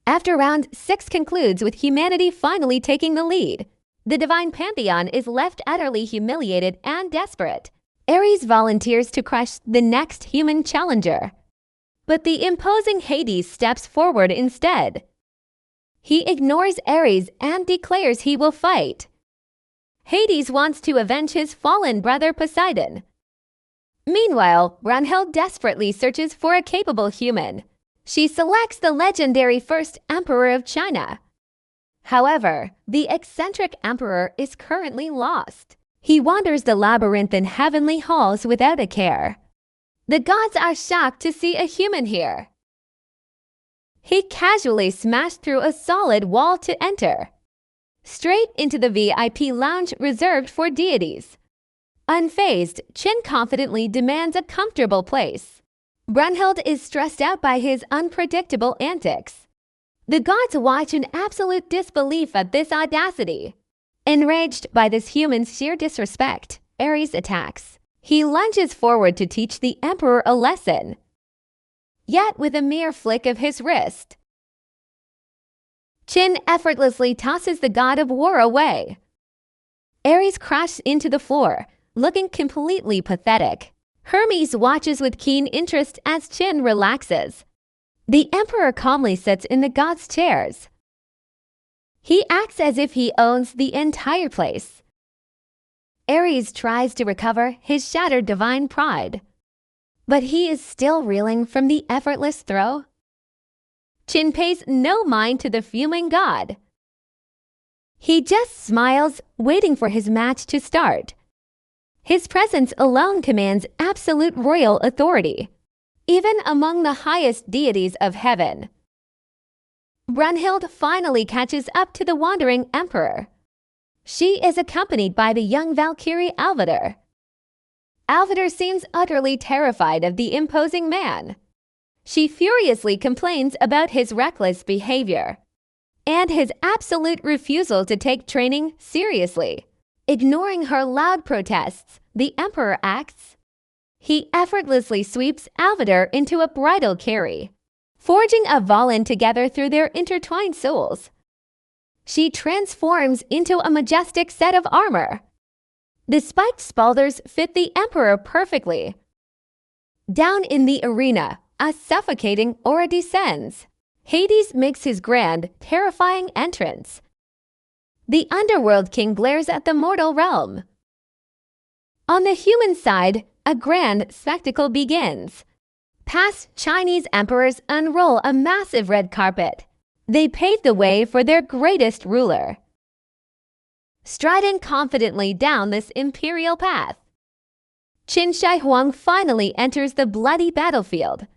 After round 6 concludes with humanity finally taking the lead, the divine pantheon is left utterly humiliated and desperate. Ares volunteers to crush the next human challenger, but the imposing Hades steps forward instead. He ignores Ares and declares he will fight. Hades wants to avenge his fallen brother Poseidon. Meanwhile, Brunhild desperately searches for a capable human. She selects the legendary first emperor of China. However, the eccentric emperor is currently lost. He wanders the labyrinthine heavenly halls without a care. The gods are shocked to see a human here. He casually smashed through a solid wall to enter, straight into the VIP lounge reserved for deities. Unfazed, Qin confidently demands a comfortable place. Brunhild is stressed out by his unpredictable antics. The gods watch in absolute disbelief at this audacity. Enraged by this human's sheer disrespect, Ares attacks. He lunges forward to teach the emperor a lesson, yet with a mere flick of his wrist, Qin effortlessly tosses the god of war away. Ares crashes into the floor, looking completely pathetic. Hermes watches with keen interest as Qin relaxes. The emperor calmly sits in the gods' chairs. He acts as if he owns the entire place. Ares tries to recover his shattered divine pride, but he is still reeling from the effortless throw. Qin pays no mind to the fuming god. He just smiles, waiting for his match to start. His presence alone commands absolute royal authority, even among the highest deities of heaven. Brunhild finally catches up to the wandering emperor. She is accompanied by the young Valkyrie Alvidar. Alvidar seems utterly terrified of the imposing man. She furiously complains about his reckless behavior and his absolute refusal to take training seriously. Ignoring her loud protests, the emperor acts. He effortlessly sweeps Alvidar into a bridal carry, forging a volley together through their intertwined souls. She transforms into a majestic set of armor. The spiked spalders fit the emperor perfectly. Down in the arena, a suffocating aura descends. Hades makes his grand, terrifying entrance. The underworld king glares at the mortal realm. On the human side, a grand spectacle begins. Past Chinese emperors unroll a massive red carpet. They pave the way for their greatest ruler. Striding confidently down this imperial path, Qin Shi Huang finally enters the bloody battlefield.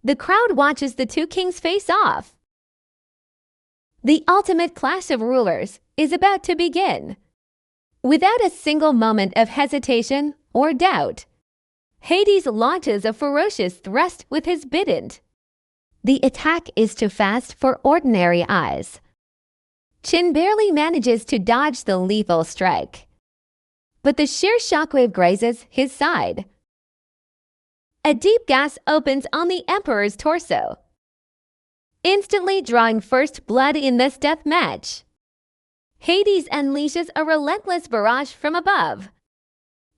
The crowd watches the two kings face off. The ultimate clash of rulers is about to begin. Without a single moment of hesitation or doubt, Hades launches a ferocious thrust with his bident. The attack is too fast for ordinary eyes. Qin barely manages to dodge the lethal strike, but the sheer shockwave grazes his side. A deep gash opens on the emperor's torso, instantly drawing first blood in this death match. Hades unleashes a relentless barrage from above,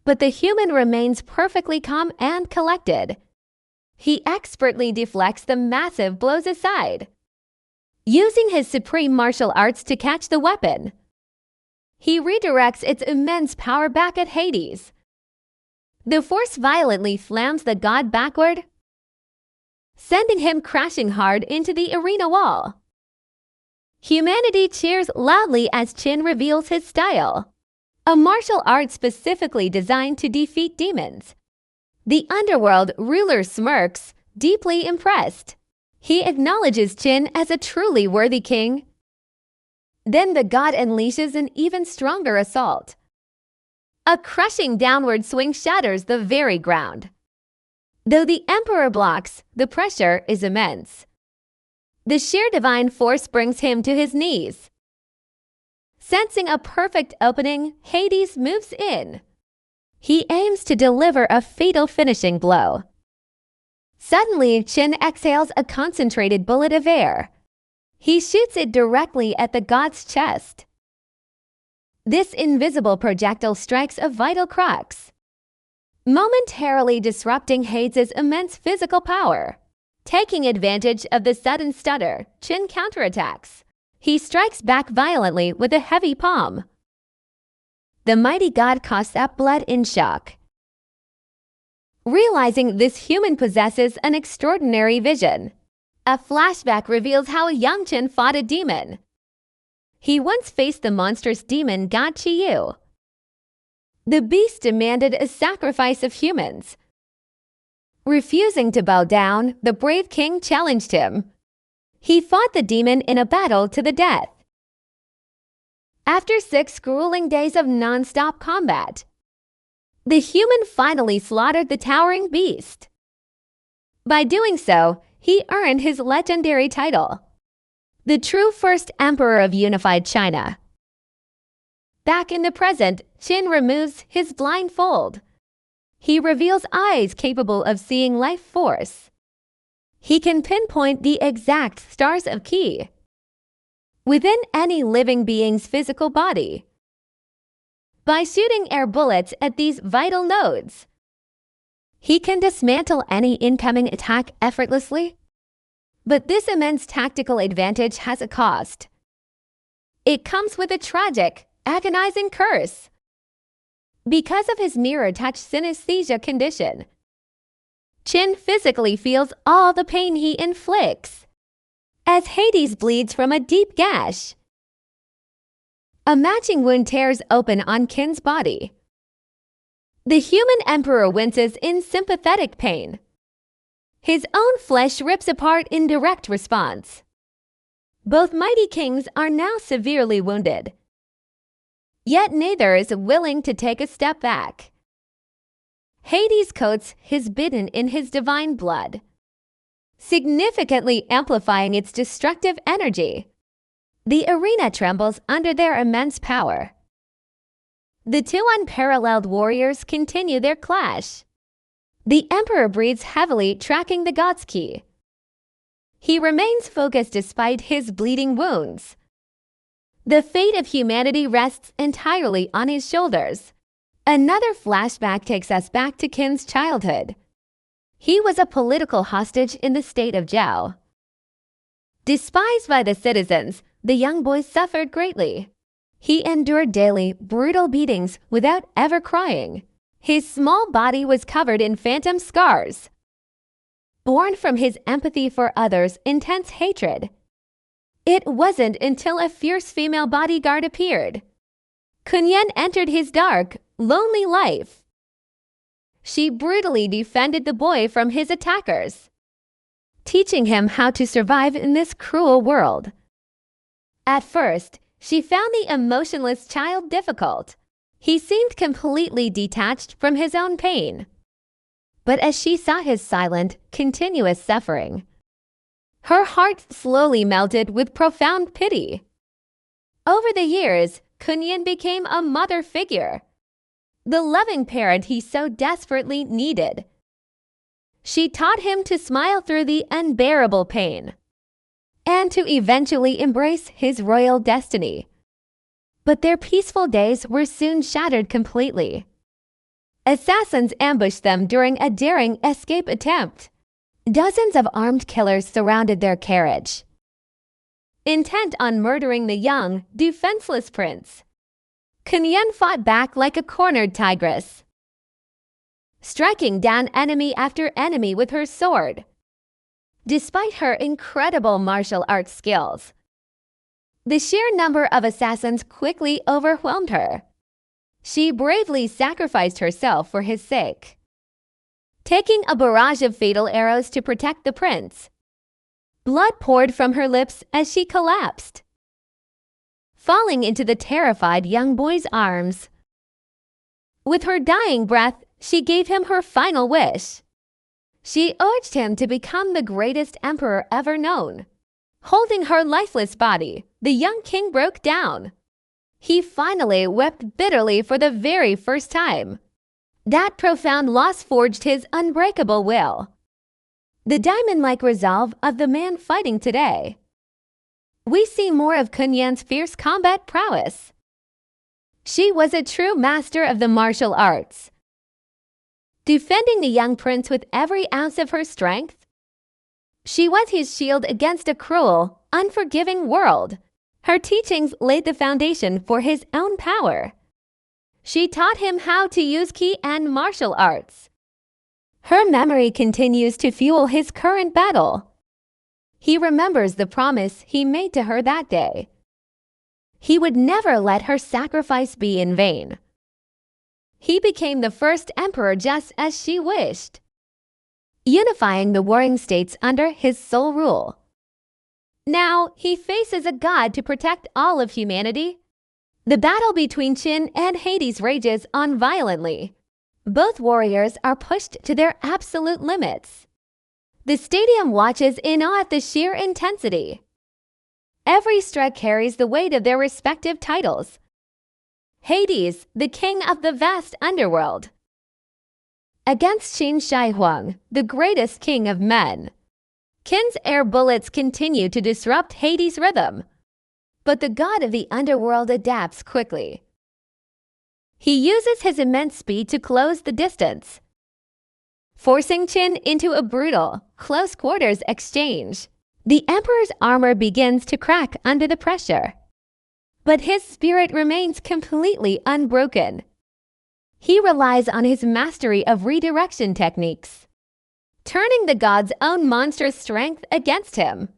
but the human remains perfectly calm and collected. He expertly deflects the massive blows aside, using his supreme martial arts to catch the weapon. He redirects its immense power back at Hades. The force violently slams the god backward, sending him crashing hard into the arena wall. Humanity cheers loudly as Qin reveals his style, a martial art specifically designed to defeat demons. The underworld ruler smirks, deeply impressed. He acknowledges Qin as a truly worthy king. Then the god unleashes an even stronger assault. A crushing downward swing shatters the very ground. Though the emperor blocks, the pressure is immense. The sheer divine force brings him to his knees. Sensing a perfect opening, Hades moves in. He aims to deliver a fatal finishing blow. Suddenly, Qin exhales a concentrated bullet of air. He shoots it directly at the god's chest. This invisible projectile strikes a vital crux, momentarily disrupting Hades' immense physical power. Taking advantage of the sudden stutter, Qin counterattacks. He strikes back violently with a heavy palm. The mighty god coughs up blood in shock. Realizing this human possesses an extraordinary vision, a flashback reveals how young Qin fought a demon. He once faced the monstrous demon god Qiyu. The beast demanded a sacrifice of humans. Refusing to bow down, the brave king challenged him. He fought the demon in a battle to the death. After 6 grueling days of non-stop combat, the human finally slaughtered the towering beast. By doing so, he earned his legendary title, the true first emperor of unified China. Back in the present, Qin removes his blindfold. He reveals eyes capable of seeing life force. He can pinpoint the exact stars of Qi within any living being's physical body. By shooting air bullets at these vital nodes, he can dismantle any incoming attack effortlessly. But this immense tactical advantage has a cost. It comes with a tragic, agonizing curse. Because of his mirror touch synesthesia condition, Qin physically feels all the pain he inflicts as Hades bleeds from a deep gash. A matching wound tears open on Qin's body. The human emperor winces in sympathetic pain. His own flesh rips apart in direct response. Both mighty kings are now severely wounded. Yet neither is willing to take a step back. Hades coats his bidden in his divine blood, significantly amplifying its destructive energy. The arena trembles under their immense power. The two unparalleled warriors continue their clash. The emperor breathes heavily, tracking the god's ki. He remains focused despite his bleeding wounds. The fate of humanity rests entirely on his shoulders. Another flashback takes us back to Qin's childhood. He was a political hostage in the state of Zhao. Despised by the citizens, the young boy suffered greatly. He endured daily, brutal beatings without ever crying. His small body was covered in phantom scars, born from his empathy for others' intense hatred. It wasn't until a fierce female bodyguard appeared. Kun Yan entered his dark, lonely life. She brutally defended the boy from his attackers, teaching him how to survive in this cruel world. At first, she found the emotionless child difficult. He seemed completely detached from his own pain. But as she saw his silent, continuous suffering, her heart slowly melted with profound pity. Over the years, Kun Yan became a mother figure, the loving parent he so desperately needed. She taught him to smile through the unbearable pain and to eventually embrace his royal destiny. But their peaceful days were soon shattered completely. Assassins ambushed them during a daring escape attempt. Dozens of armed killers surrounded their carriage, intent on murdering the young, defenseless prince. Kun Yan fought back like a cornered tigress, striking down enemy after enemy with her sword. Despite her incredible martial arts skills, the sheer number of assassins quickly overwhelmed her. She bravely sacrificed herself for his sake, taking a barrage of fatal arrows to protect the prince. Blood poured from her lips as she collapsed, falling into the terrified young boy's arms. With her dying breath, she gave him her final wish. She urged him to become the greatest emperor ever known. Holding her lifeless body, the young king broke down. He finally wept bitterly for the very first time. That profound loss forged his unbreakable will, the diamond-like resolve of the man fighting today. we see more of Kun Yan's fierce combat prowess. She was a true master of the martial arts, defending the young prince with every ounce of her strength. She was his shield against a cruel, unforgiving world. Her teachings laid the foundation for his own power. She taught him how to use ki and martial arts. Her memory continues to fuel his current battle. He remembers the promise he made to her that day. He would never let her sacrifice be in vain. He became the first emperor just as she wished, unifying the warring states under his sole rule. Now he faces a god to protect all of humanity. The battle between Qin and Hades rages on violently. Both warriors are pushed to their absolute limits. The stadium watches in awe at the sheer intensity. Every strike carries the weight of their respective titles. Hades, the king of the vast underworld, against Qin Shi Huang, the greatest king of men. Qin's air bullets continue to disrupt Hades' rhythm, but the god of the underworld adapts quickly. He uses his immense speed to close the distance, forcing Qin into a brutal, close-quarters exchange. The emperor's armor begins to crack under the pressure, but his spirit remains completely unbroken. He relies on his mastery of redirection techniques, turning the god's own monstrous strength against him.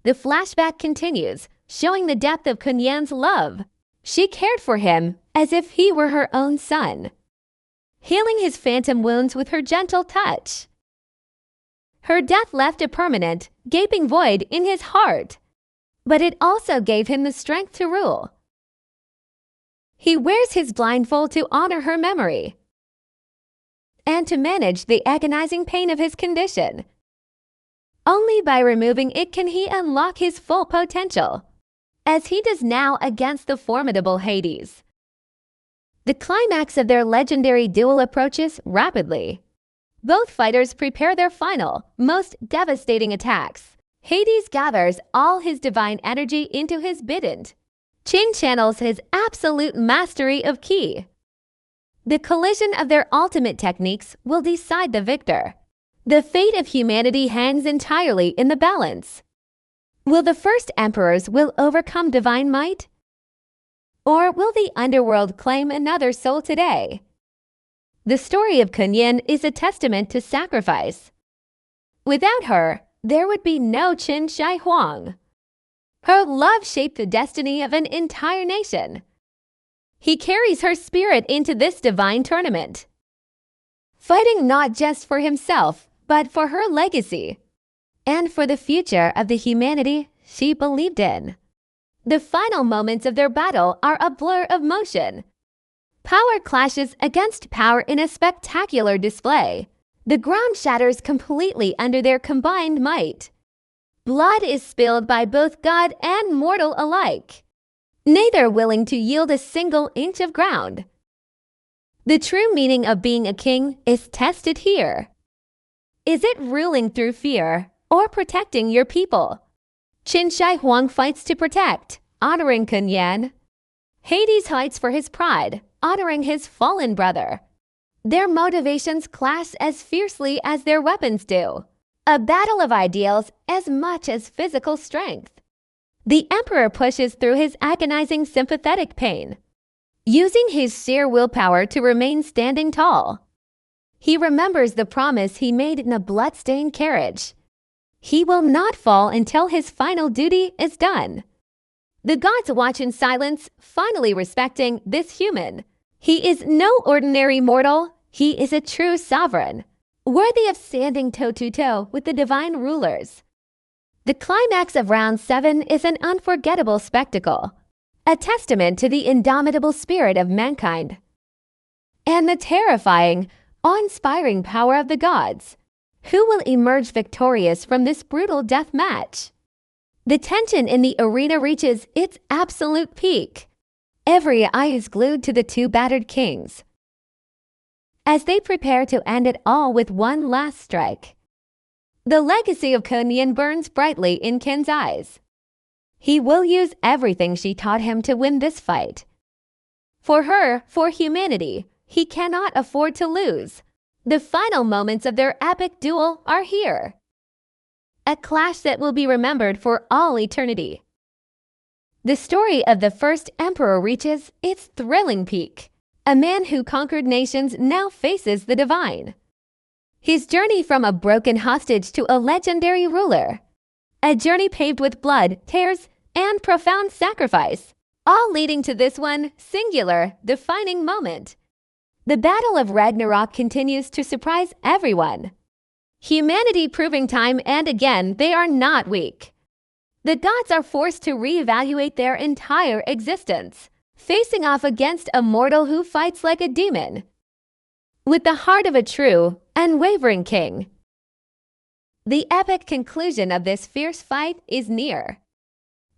The flashback continues, showing the depth of Kun Yan's love. She cared for him as if he were her own son, healing his phantom wounds with her gentle touch. Her death left a permanent, gaping void in his heart, but it also gave him the strength to rule. He wears his blindfold to honor her memory and to manage the agonizing pain of his condition. Only by removing it can he unlock his full potential, as he does now against the formidable Hades. The climax of their legendary duel approaches rapidly. Both fighters prepare their final, most devastating attacks. Hades gathers all his divine energy into his bident. Qin channels his absolute mastery of ki. The collision of their ultimate techniques will decide the victor. The fate of humanity hangs entirely in the balance. Will the first emperors will overcome divine might? Or will the underworld claim another soul today? The story of Kun Yan is a testament to sacrifice. Without her, there would be no Qin Shi Huang. Her love shaped the destiny of an entire nation. He carries her spirit into this divine tournament, fighting not just for himself, but for her legacy, and for the future of the humanity she believed in. The final moments of their battle are a blur of motion. Power clashes against power in a spectacular display. The ground shatters completely under their combined might. Blood is spilled by both god and mortal alike, neither willing to yield a single inch of ground. The true meaning of being a king is tested here. Is it ruling through fear or protecting your people? Qin Shi Huang fights to protect, honoring Kun Yan. Hades fights for his pride, honoring his fallen brother. Their motivations clash as fiercely as their weapons do. A battle of ideals as much as physical strength. The emperor pushes through his agonizing sympathetic pain, using his sheer willpower to remain standing tall. He remembers the promise he made in a blood-stained carriage. He will not fall until his final duty is done. The gods watch in silence, finally respecting this human. He is no ordinary mortal. He is a true sovereign, worthy of standing toe-to-toe with the divine rulers. The climax of Round 7 is an unforgettable spectacle, a testament to the indomitable spirit of mankind and the terrifying, awe-inspiring power of the gods. Who will emerge victorious from this brutal death match? The tension in the arena reaches its absolute peak. Every eye is glued to the two battered kings as they prepare to end it all with one last strike. The legacy of Kun Yan burns brightly in Qin's eyes. He will use everything she taught him to win this fight. For her, for humanity, he cannot afford to lose. The final moments of their epic duel are here. A clash that will be remembered for all eternity. The story of the first emperor reaches its thrilling peak. A man who conquered nations now faces the divine. His journey from a broken hostage to a legendary ruler. A journey paved with blood, tears, and profound sacrifice, all leading to this one singular, defining moment. The Battle of Ragnarok continues to surprise everyone. Humanity proving time and again they are not weak. The gods are forced to reevaluate their entire existence, facing off against a mortal who fights like a demon, with the heart of a true, unwavering king. The epic conclusion of this fierce fight is near.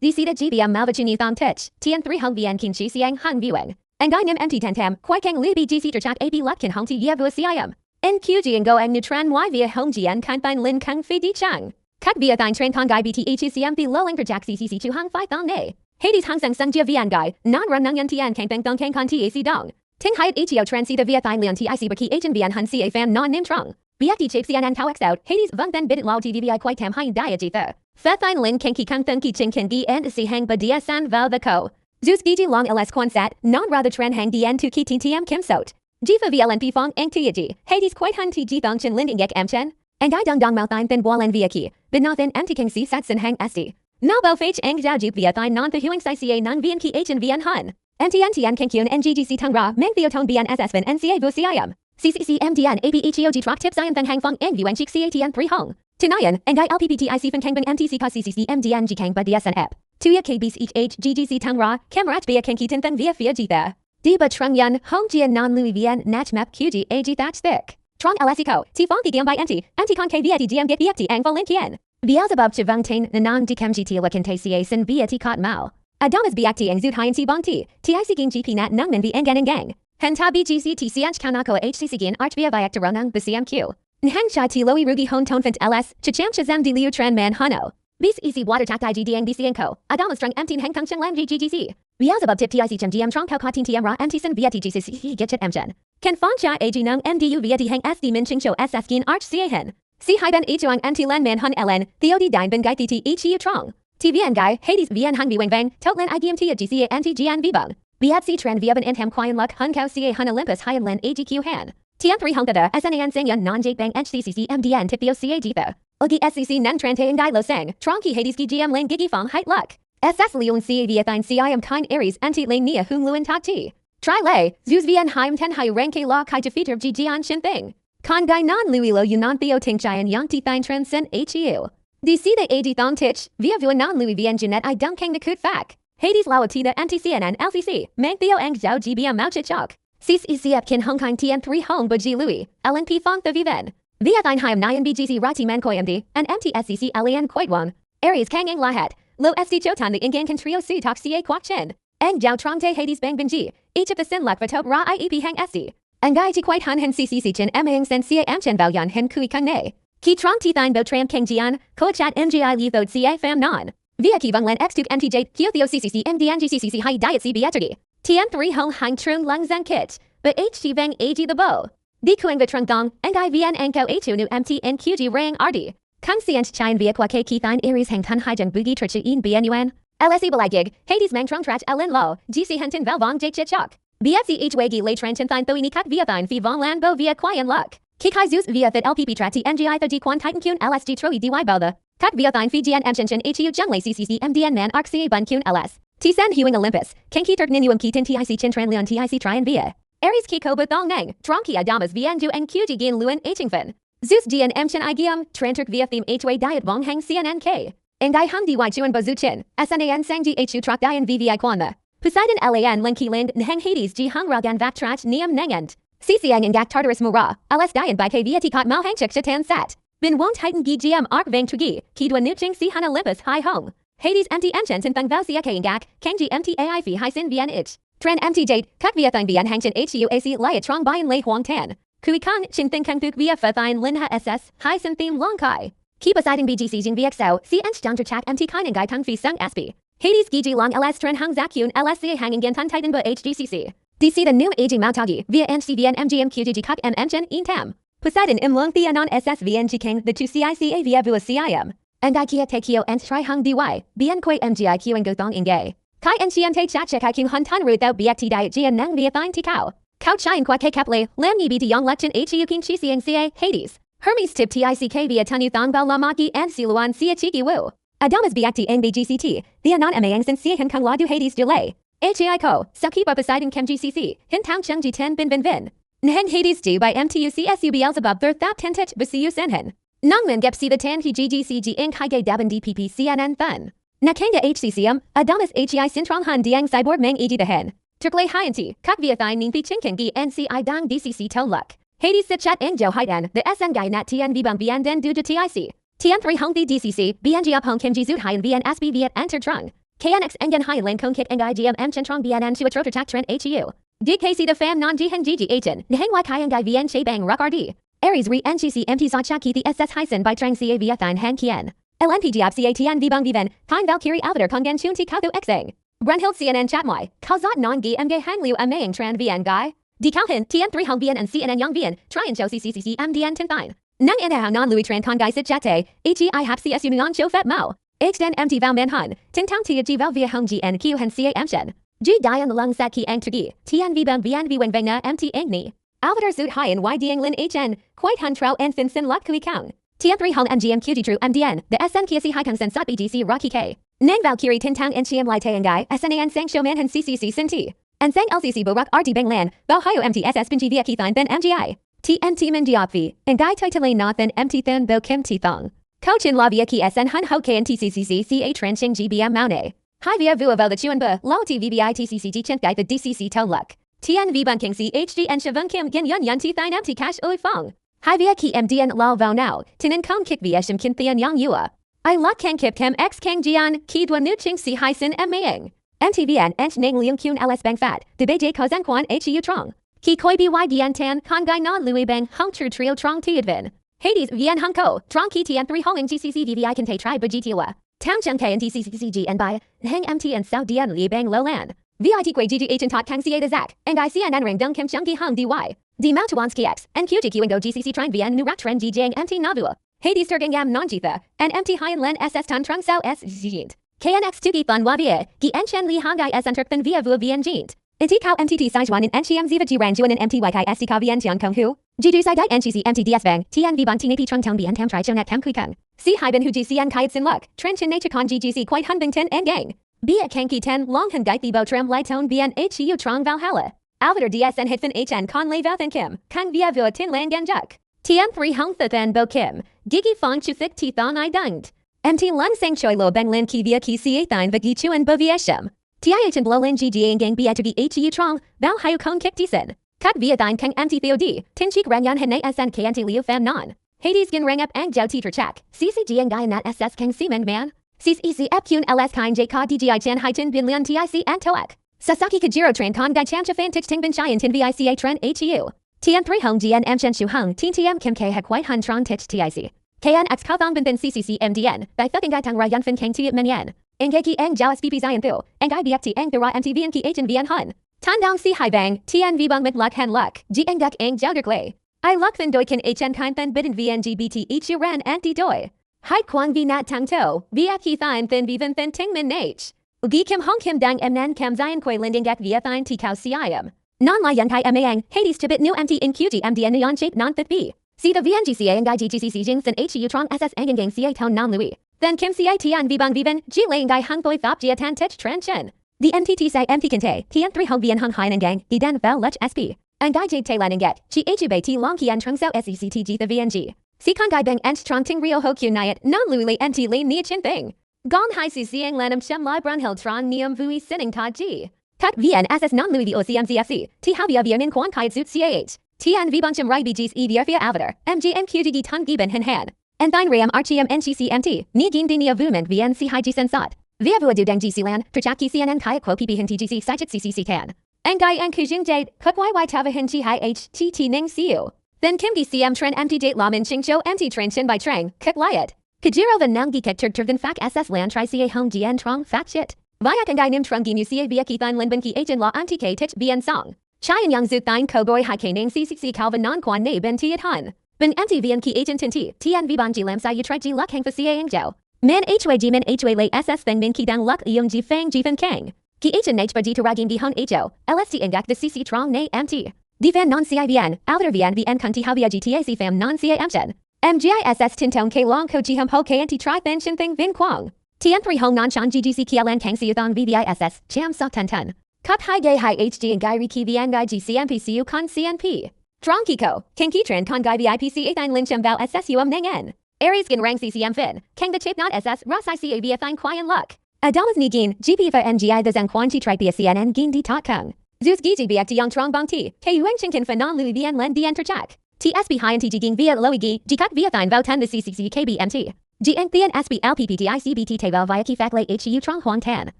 DC的 GBM Malvachini Thong Tich, TN3 Hung Vien Kin Chi Siang Hung Viewing, and Guy Nim Empty Tentam, Quai Kang Li GC Chak AB Lutkin Hong Ti Yevu CIM, NQG and Go Ang Nutran Y via Hong Jian Kan Thine Lin Kung Fi Di Chang, Cut via Thine Tran Kong Guy BT HCM Thi Lo Ling Project CCC Chu Hung Phi Thong Ne, Hades Hung Sang Sung Jia Vian Guy, Non Run Nung Yan Tian Kang Bang Thong Kang Kon TAC Dong, Ting Hiat HEO Transita via Thine Leon TIC Berkey Agent Vian Hun CA Fan Non Nim Trong, BFD Chip CNN Tau X Out, Hades Vung Then Bidit Lao TVVI Quai Tam Hein Dia Jitha, Phet Thine Lin King Ki Kung Thun Ki Ching Kin Gi and Si Hang Badia San Val the Co. Zeus Gigi Long LS Quan Sat, Non Ra the Tren Hang Dien Tu Ki Tin TM Kim Sot. Jifa VLNP Fong Ang Tiaji, Hades Quite Hun Ti Thong Chin Lin Ingek M Chen, and I Dung Dong Mouth Thine Thin Boal En Via Ki, Binothin Empty King Si Sat Sin Hang Esti. Nabo Fage Ang Jiao Jeep Via Thine Non The Huang Sai Ca Non Vien Ki H and Vien Hun. MTN King Kyun NGGC Tung Ra, Meng Theotone BN SS Vin NCA Vu CIM. CCC MDN ABEGOG Troc Tip Zion Thang Hang Fong Ang Vuan Chik CATN 3 Hong. Tinayan, and Guy LPPTIC Fin Kangbang MTC Ka CCC MDN G Kang Ba DSN Ep. Tuya KBs each GGC Tung Ra, Kamrat Bia King Kitan Thang Via Fia Jitha. Diba Trung Yun, Hong Jian Non Louis Vien Natch Map QG AG Thatch Thick. Trong LSE Co, T Fong Ti Gam by MT Con K Via GM Git BFT Ang Fo Lin Kien. Beelzebub Chivung Tain Nanan Dikam GT Wakan Tay Ca Sin Via T Cot Mao. Adamas Biakti Ang Zut Hien T Bong T, TIC Ging GP Nat Nung Min V Ang Gang Gang. Henta BGC TCH Kanako HCC Gin Arch Via Viac Taronung the CMQ. Nhang Cha Ti Loi Rugi Hon Tone Fint LS, Chicham Chazam Di Liu Tran Man Hano. Bis Easy Water Tak Dai GD Ang BC and Co. Adamas Strung MT Hang Kung Chen Lam GGC. Beelzebub Tip TIC Chim GM Trong Kao Katin TM Ra MT Sin Via TGCC Gitchet Mgen. Ken Fong Cha AG Nung MDU Via T Hang SD Min Ching Show SS Gin Arch CA Hen. Si Hai Ben Echuang MT Len Man Hun LN, Theodi Dine Ben Gai TT HU Trong. TVN Guy, Hades Vien Hung Vi Wang Vang, Totlan IGMT GCA NT GN Vibung. BFC Trend Via Ben Inham Quian Luck Hun Kao CA Hun Olympus High Len AGQ Han. TN3 Hong Tada SNAN Sang Yun Non Jake Bang HCCC MDN Tipio CA Jitha. Ogi SCC Nen Trante and Gai Lo Sang, Tronki Hades Ki GM Lane Gigi Fong Height Luck. SS Leon CA Via Thine CIM Kine Aries NT Lane Nia Hung Luan Tak Ti. Tri Lei, Zeus Vien Heim Ten Hai Ranke La Kai Defeater of GGan Shin Thing. Con Gai Non Louis Lo Yunan Theo Ting Chai and Yang Ti Thine Trend Sin HEU. DC the AD Thong Tich, Via Vuan Non Louis Vien Jeanette I Dunk Kang the Koot Fak. Hades Lawatita NTCNN LCC, Mang Theo Ang Zhao GBM Mao Chichok. CCC Epkin Hong Kong TN3 Hong Buji Louis, LNP Fong the Viven. Via Thine Hiam Nyan BGC Rati Man Koi MD, and MTSCC LAN Quite Wong. Aries Kang Ang Lahat, Lo SD Chotan the Ingan Kan Trio C Tok CA Kwak Chen. Ang Zhao Trong Te Hades Bang Binji, each of the Sin Luck Vatop Ra IEP Hang SD. And Gai Ti Quite Han Hen CCC Chin Mang Sen CA Am Chen Bao Yan Hen Kui Kung Ne. Ki Trong Ti Thine Bo Tram Kang Jian, Koachat MGI Li Thod CA Fam Non. Via Ki Vung Len X Tuk MTJ, Kyo Theo CCC MDN GCCC Hai Diet CB Etergi. TN3 Hong Hang Trung Lung Zan Kit, but HG Vang AG the Bo. Di Kuang Vitrung Dong, and I VN Anko H2 Nu MT and QG Rang RD. Kung Sient Chine Via Kwa Ke Ki Thine Aries Hang Tun Hijang Boogie Trichi In BNUN. LSE Balai Gig, Hades Mang Trong Trach Ellen Lo, GC Henton Velvong J Chichok. BFC H Wagi Lay Trenton Thine Thoi Nikak Via Thine Phi Vong Lan Bo Via Quian Luck. Kikai Zeus Via Fit LPP Trati NGI The D Quan Titan Kun LSG Troi DY Belda. Kak Via Thine Phi GN M Chinchin HU Jung Lay CCC MDN Man Arc CA Bun Kun LS. T San Huing Olympus, Kenki Turk Ninuum Kitin TIC Chin Tran Leon TIC Tryon Via. Aries Kiko Thong Nang, Tronki Adamas Viendu and QG Gin Luan Hingfen. Zeus Gian Mchin Igium, Tranturk Via Theme Hway Diet Vong Hang CNNK. Ngai Hung Dy Chuan Bazuchin, SNAN Sangji Hu Trok Dian VVI Kwana. Poseidon LAN Linky Lind Nheng Hades G Hung Ragan Vak Trach Niam Nangend. CCN and Gak Tartarus Mura, LS Dian by K Via Tikot Mao Hang Chik Chatan Sat. Bin Wong Titan Gi GM Arc Vang Tugi, Kidwa Nuching Si Han Olympus High Hong. Hades MT Enchen Sin Thang Vao Sia K Gak, Kangji MT AI Phi Hai Sin Vien Ich. Tren MT Jade, Kuk Via Thang Vien Hangchen HUAC Lia Trong Bian Lei Huang Tan. Kui Kan Chin Thing Kang Thuk Via Fa Thine Lin Ha SS, Hai Sin Theme Long Kai. Keep aside BGC Jing VXO, C Ench Dang Chak MT Kainan Gai Kung Fi Sung SB. Hades Gigi Long LS Tren Hang Zakyun LSCA Hanging Gan Tun Titan Bo HGCC. DC the new aging Mautagi via NCVN MGMQGG Kuk M Enchen In Tam. Poseidon Im Lung Theanon SSVN King the 2 CICA via Vua CIM. And Ikia Tekio and Tri Hung DY. Bien Quay MGIQ and Gothong Ingay. Kai and Chian Te Chat Chek King Hun Tun Root Out Biet Diet Gian Nang via Thine Tikau. Kao Chai and Kwa Ke Keple, Lam Yi BT Yong Lechen HU King Chi Siang CA, Hades. Hermes Tip TICK via Tanu Thong Bao Lamaki and Siluan Sia Chiki Wu. Adamas Biakti Ng BGCT, the Anon Amayang Sin Sia Hin Kung La Du Hades Delay. HAI Ko, Sakipa Poseidon Kem GCC, Hin Tang Cheng G10 Bin Bin Vin. Nheng Hades D by MTUCSU Beelzebub Third Thap Tentich Basiu Senhen. Nongman Gepsi the Tan Ki GGCG Inc Hige Daban DPP CNN Thun. Nakanga HCCM, Adamas HEI Sintrong Han Diang Cyborg Meng EG the Hen. Turklay Hyanti, Kak Viathine Ningpi Chinkingi NCI Dang DCC Toluk. Hades Sitchat Ing Jo Haidan, the SN Guy Nat TNV Bang Bian Den Duja TIC. TN3 Hong The DCC, BNG Up Hong Kim Ji Zut Hyan VN SB Viet Enter Trung. KNX Engen Hai Lan Kong Kik Ng IGM M Chen Trong BNN Chua Trotter Tak Trent HU. DKC the Fan Non Jihen Gigi Agent, Nheng Wai Kai Guy VN Che Bang Rock RD. Aries Re NGC MT Zachaki the SS Hyson by Trang CA Viathine Han Kien. LNPG Op CA TN V Bang Viven, Time Valkyrie Avatar Kongen Chun Ti Kautu Xing. Brunhild CNN Chatmoy, Kauzat Non Gi Mg Hang Liu Amayang Tran VN Guy. Decalhin, TN3 Hong VN and CNN Young VN, Try and Show CCCC MDN Tin Fine. Nang Inha Non Louis Tran Con Guy Sit Chate, HEI Hap CSU Nuan Show Fet Mao. Xden MT Val Man Hun, Tin Tang Tia G Val Via Hong G and Q Hen CA Mshen. G Dian Lung Sat Ki Ang Tugi, TN V Bam VN V Wen Vengna MT Ingni. Alvatar Zut Hai and Y Diang Lin HN, Quite Hun Trao and Fin Sin Lok Kui Kang. TN3 Hong MGM QG True MDN, the SN KC Hai Kang Sen Sat BDC Rocky K. Nang Valkyrie Tin Tang and Chiam Lai Tay and Guy, SNAN Sang Show Man Han CCC Sin T. And Sang LCC Bo Rock RT Bang Lan, Bao Hayo MTSS Binji Via Kithine Then MGI. TNT Min Diopvi, and Guy Toitale Nathan MT Thin Bo Kim T Thong. Cochin La Via Ki SN Hun Ho K and TCCC CA Trenching GBM Maune. Hi Via Vua Vel the Chuan Bu, Lao TVBI TCCG Chint Guy the DCC To Luck. TNV Bun King CHG and Shavun Kim Gin Yun Yun T Thine MT Cash Ui Fong. Hi Via Ki MDN Lao Vao Now, Tinin Kong Kik Via Shim Kin Thian Yang Yua. I Luck Kang Kip Kem X Kang Jian, Ki Dua Nu Ching Si Hai Sin M Maying. MTVN Ench Ning Liang Kun LS Bang Fat, De Bei J Kozan Quan HU Trong. Ki Koi BY Dian Tan, Con Gai Non Lui Bang Hung True Trio Trong Ti Advin. Hades Vien Hung Ko, Trong Ki TN3 Hong GCC DVI Kan Tay Tribe Bajitiwa. Tang Cheng K and TCCG and Bai, Hang MT and Sao Dian Li Bang Lo Lan. VIT Quay GG Agent Tot Kang CA the Zach, and I CNN Ring Dung Kim Chung Ki Hung DY. D Mao Tuansky X, and QGQ and Go GCC Trine Vien Nu Rak Tren Jing MT Navua. Hades Turgang Yam Non Jitha, and MT Hyan Len SS Tan Trung Sao S Jint. KNX Tuki Fun Wavie, Gi Enchen Li Hangai S Turkpan Via Vua Vien Jint. Inti Kao MTT Sijuan in Enchiam Ziva Ji Ranjuan and MT YK ST Ka Vien Tian Kong Hu. Jidu Sai Dai NCC MTDS Vang, TNV Bon TNAP Trung Tong Bien Tam Tri Chonat Kam Kui Kung. Si Hyben Hu GCN Kayat Sin Luck, Trench Nature Con GGC Quite Huntington and Gang. Bia Kanki 10 Long Han Gai Thibo Tram Lai Tone Bien HU Trong Valhalla. Alvatar DSN Hitfin HN Con Lay Vathan Kim, Kang Via Vua Tin Lan Ganjuk. TN3 Hong Thathan Bo Kim, Gigi Fong Chu Thik Ti Thong I Dunged. MT Lung Sang Choi Lo Bang Lin Ki Via Ki Ca Thine Vagi Chu and Boviesham. TIH and Blow Lin GGA and Gang Bia to be HU Trong, Bao Hayu Kong Kik Disen. Kak Via Thine Kang MT Theod, Tin Chik Rang Yan Hene SN KNT Liu Fam Non. Hades Gin Rang Up Ang Jiao Teacher Chak, CCG and Guy Nat SS Kang Seaman Man. CCEC Epkun LS Kine J Ka DGI Chan Hai Tin Bin Lian TIC and Toak. Sasaki Kajiro Tran Con Gai Chan Chafan Tich Ting Bin Chai and Tin VICA Tren HU. TN3 Hong GN M Chen Shu Hung Tin TM Kim K Hak White Hun Tron Tich TIC. KNX Ka Thong Bin Bin CCC MDN, Bai Thucking Gai Tang Ra Yun Fin Kang Tiat Min Yen. Engeki Ang Jiao SPP Zion Thu, and Gai BFT Ang Thura MTV and Ki H and VN Hun. Tan Dong Si Hai Bang, TNV Bang Mit Luck Hen Luck, G Ang Duck Ang Jiao Glay. I Luck Fin Doi Kin HN Kine Than Bidden VNGBT H U Ren Anti Doi. Hai Kwang V Nat Tang To, VF Ki Thine Thin Vivin Thin Ting Min H. Ugi Kim Hong Kim Dang M Nan Kam Zion Koi Linding Gak Via Thine Ti Kao CIM. Non La Yan Kai Mang, Hades Tibet New MT in QG MDN Neon Shape Non Fit B. See the VNGCA and Gai GGCC Jing Sin HU Trong SS Ang Gang CA Town Non Louis. Then Kim CI Tian V Bang Vivin, G Lay Gai Hung Thoi Thop Jia Tan Tich Tran Chen. The MTT Sai MT Kinte, Tian3 Hong Vien Hung Hein and Gang, Eden Vel Lech SP. And Gai Jade Tay Lan and Get, Chi Hu Bei Ti Long Kian Trung Sao SECTG the VNG. Si Con Gai Bang Ench Trong Ting Rio Ho Q Nyat, Non Lui MT Lay Nia Chin Thing. Gong Hai Si Siang Lanam Shem Lai Brunhild Tron Neum Vui Sinning Ta G. Cut VN SS Non Louis the OCMCFC, Ti Havia Via Min Quan Kai Zut CAH. Tian V Buncham Rai BG's EVR via Avatar, MGMQGD Ton Giben Hin Han. And Thine Ram Archium NCCMT, Ni Gin Dinia Vuman VNC Hai G Sensat. Via Vua Du Dang GC Lan, Trachaki CNN Kai Quo PP Hin TGC Sijit CCC Can. And Gai and Kujing Jade, Kuk YY Tava Hin Chi Hai HTT Ning CU. Then Kimgi CM Tren MT Date Lamin Ching Cho MT Tren Shin by Trang, Kuk Lyat. Kajiro Van Nangi Kek Turk Turvin Fak SS Lan Tri CA Hong GN Trong Fak Shit. Via kangai nim trung ginu cia via kithan lin ben ki agent la antk tich bien song. Chai and yang zu thine kogoi hai kanang ccc calvin non quan ne ben tiat hun. Ben empty vn ki agent tinti, tn viban ji lam sa you try ji luck hang for cia ang jiao. Man hwa ji men hwa lay ss thing min ki dang luck iung ji fang ji fan kang. Ki agent h badi to raging gi hung ho, lst ingak the cc trong ne mt. Defan non civn, outer vn kunti havia gtac fam non cia amchen. MGISS Tintong K Long Ko Ji Hum Ho K Anti Tri Fan Shin Thing Vin Quang. TN3 Hong Nan Chan GGC KLN Kang Siuthong VVISS Cham Sok Ten Ten. Cut High Gay High HG and Gai Riki VN Gai GCMPCU Con CNP. Trong Kiko, King Kitran Con Gai VIPC 8 Lin Cham Val SSUM Nang N. Aries Gin Rang CCM Fin, Kang the Chip Not SS Ross ICA VFine Quyen Luck. Adamas Ni Gin, GP for NGI the Zang Quan Chi Tri CNN Gin Di Tot Kung. Zeus Giji Biak Di Yang Trong Bong Ti, K Yuang Chinkin Fanon Lui VN Len Di Enter Chak. TSB High and TG via Loigi, Gcut via Thine Val 10 the CCC KBMT. GN Thian SB LPPTICBT Taval via Kifak HU Trong Huang Tan.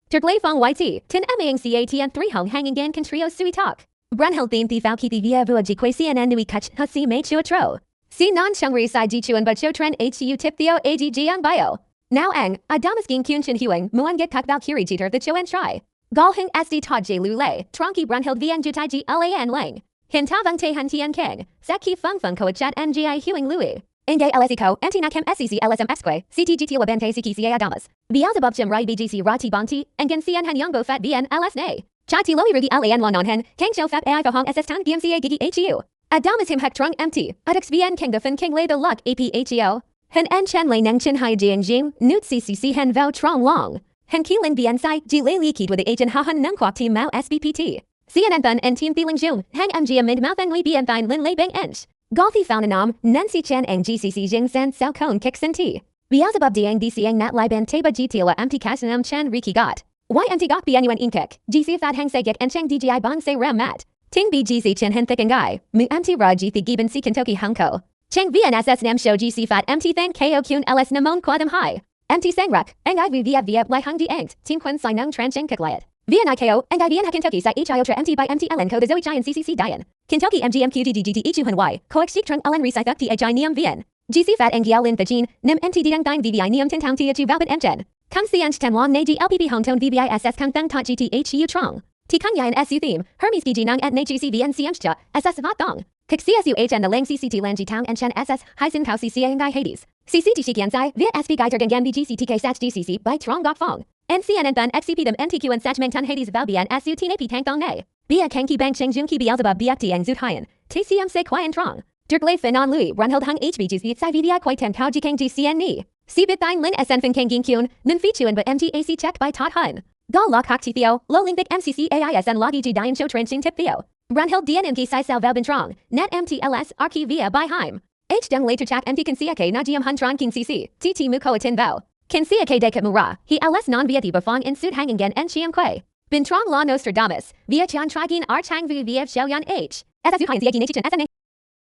Turklay Fong YT, Tin Mang CATN 3 Hong Hanging Gan Contrio Sui Talk. Brunhill Theme Thifao Kithi via Vua Jique CNN Nui Kach Husi Mei Chua Tro. Si Non Chungri Sai Ji Chuan But Cho Tren HU Tip Theo AGG Yang Bio. Now Ang, Adamas Ging Kyun Chin Huang, Muan Get Kuk Valkyrie Jeter the Choan Try. Galhing SD Todd J Lule, Tronki Brunhild Vien Jutai Ji LAN Lang. Hin Ta Vang Te Han Tian Kang, Saki Fung Fung Ko Chat NGI Huing Louis. Ingay LSECO, Anti Nakem SEC LSM Esque, CTGT Wabente Siki CA Adamas. Beelzebub Jim Rai BGC Rati Bonti, Engan CN Han Yongo Fat BN LS Nay. Chati Loi Rigi LAN Lon On Hen, Kang Show Fat AI for Hong SS Tan BMCA Gigi HU. Adamas Him Hek Trung MT, Adix VN King the Fin King Lay the Luck APHEO. Hen En Chen Lay Nang Chin Hai Jian Jing, Newt CCC Hen Vo Trong Long. Hen Keelin BN Sai, Ji Lay Li Keed with the agent Ha Han Nung Kwok Team Mao SBPT. CNN Thun and Team Feeling June, Hang MG Amid Mouth and Lee Bien Thine Lin Lay Bang Inch. Golfi Found Anam, Nancy Chen and GCC Jing San Sao Kong Kixen T. Beelzebub Diang DCang Nat Lai Ban Taba Gtila MT Kasanam Chen Riki Got. YMT Gok Bianuen Inkek, GC Fat Hang Segik and Cheng DGI Bon Se Ram Mat. Ting BGC Chen Hen Thick and Guy, Mu MT Ra GC Giben Si Kentucky Hunko. Cheng VNSS Nam Show GC Fat MT Than KO Kyun LS Namon Quadam High. MT Sangruk, Ang I VF Lai Hung Di Angt, Team Quinn Sai Nung Tran Cheng Kiklayat. VNIKO, and IVN Kentucky Sai HIOTRA MT by MTLN Code Zoe Chai and CCC Dian. Kentucky MGMQDGT Ichuhan Y, Coex Shik Trung Ellen Resai Thuk THI Neum VN. GC Fat and Gial Lin Thajin, Nim MT Dang Thine VVI Neum Tin Town THU Valbit MGen. Kung Sianch Ten Long Naji LPP Hong Tone VVI SS Kung Thang Tot GT HU Trong. T Kung Yan SU Theme, Hermes GG Nung at NGC VN CMCHA, SS Vat Thong. Kik CSUH and the Lang CCT Lanji Town and Chen SS, Hysin Kau CCA and Guy Hades. CCT Shikian Sai, Via SP Guy Turgan Gambi GCTK Sach GCC by Trong Gok Fong. NCN and Thun XCP them NTQ and Sach Meng Tun Hades Valbian SU TNAP Tang Thong Nay. Bia Kenki Bang Cheng Jun Ki Beelzebub BFT and Zut Hyan. TCM Se Quai and Trong. Dirk Lei Fin On Lui, Runhild Hung HBGC Sai VVI Quai Ten Kao Jikang GCN Ni. Cbit Thine Lin SN Fin Kang Gin Kyun, Nin Fichuan but MTAC checked by Tot Hun. Gal Lok Hok Ti Theo, Lo Ling Thick MCC AIS and Logi G Dian Show Trenching Tip Theo. Brunhild DNMK Sai Sao Valbin Trong, Net MTLS Arki Via by Heim. H Dung later Chak MT Kinsiake Najiam Hun Tron King CC, TT Mukoa Tin Vao. Kinsiake Dekat Mura, He LS Non Vieti Bafong in Sud Hangen and Chiam Quay. Bin Trong La Nostradamus, Via Chan Trigin Archang Via Xiaoyan H. SSU Hein Ziaki Nachichen SNA.